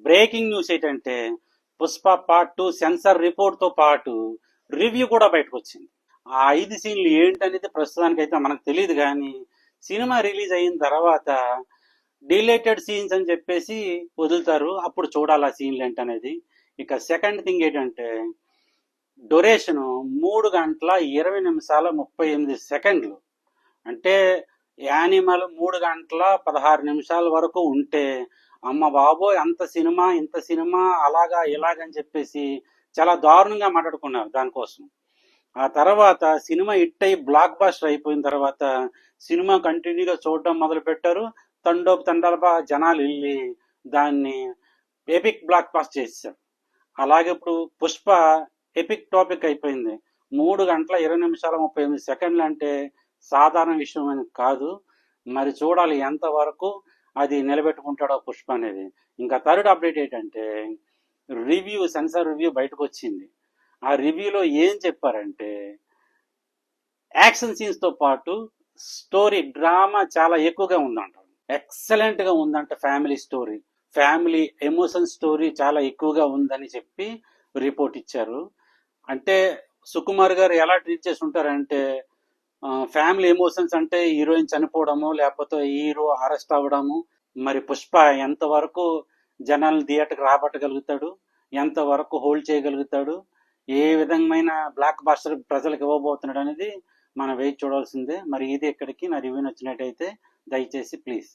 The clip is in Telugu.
బ్రేకింగ్ న్యూస్ ఏంటంటే పుష్ప పార్ట్ 2 సెన్సార్ రిపోర్ట్ తో పాటు రివ్యూ కూడా బయటకు వచ్చింది. ఆ 5 సీన్లు ఏంటనేది ప్రస్తుతానికి అయితే మనకు తెలియదు, కానీ సినిమా రిలీజ్ అయిన తర్వాత డిలేటెడ్ సీన్స్ అని చెప్పేసి వదులుతారు, అప్పుడు చూడాలి ఆ సీన్లు ఏంటనేది. ఇక సెకండ్ థింగ్ ఏంటంటే డ్యూరేషన్ 3 గంటల 20 నిమిషాల 38 సెకండ్లు. అంటే యానిమల్ 3 గంటల 16 నిమిషాల వరకు ఉంటే అమ్మ బాబోయ్ అంత సినిమా ఇంత సినిమా అలాగా ఇలాగని చెప్పేసి చాలా దారుణంగా మాట్లాడుకున్నారు దానికోసం. ఆ తర్వాత సినిమా హిట్ అయ్యి బ్లాక్ బాస్టర్ అయిపోయిన తర్వాత సినిమా కంటిన్యూగా చూడడం మొదలు పెట్టారు. తండోపు తండాలుగా జనాలు వెళ్ళి దాన్ని ఎపిక్ బ్లాక్ బాస్టర్ చేశారు. అలాగే ఇప్పుడు పుష్ప ఎపిక్ టాపిక్ అయిపోయింది. 3 గంటల 20 నిమిషాల 38 సెకండ్లు అంటే సాధారణ విషయం అని కాదు. మరి చూడాలి ఎంతవరకు అది నిలబెట్టుకుంటాడో పుష్ప అనేది. ఇంకా థర్డ్ అప్డేట్ ఏంటంటే సెన్సార్ రివ్యూ బయటకు వచ్చింది. ఆ రివ్యూలో ఏం చెప్పారంటే యాక్షన్ సీన్స్ తో పాటు స్టోరీ డ్రామా చాలా ఎక్కువగా ఉందంట, ఎక్సలెంట్ గా ఉందంట. ఫ్యామిలీ ఎమోషన్ స్టోరీ చాలా ఎక్కువగా ఉందని చెప్పి రిపోర్ట్ ఇచ్చారు. అంటే సుకుమార్ గారు ఎలా ట్రీట్ చేసి ఉంటారంటే ఫ్యామిలీ ఎమోషన్స్ అంటే హీరోయిన్ చనిపోవడము లేకపోతే హీరో అరెస్ట్ అవ్వడము, మరి పుష్ప ఎంతవరకు జనాలను థియేటర్కి రాబట్టగలుగుతాడు, ఎంతవరకు హోల్డ్ చేయగలుగుతాడు, ఏ విధమైన బ్లాక్ బాస్టర్ ప్రజలకు ఇవ్వబోతున్నాడు అనేది మనం వేచి చూడాల్సిందే. మరి ఇది ఇక్కడికి నా రివ్యూ నచ్చినట్టయితే దయచేసి ప్లీజ్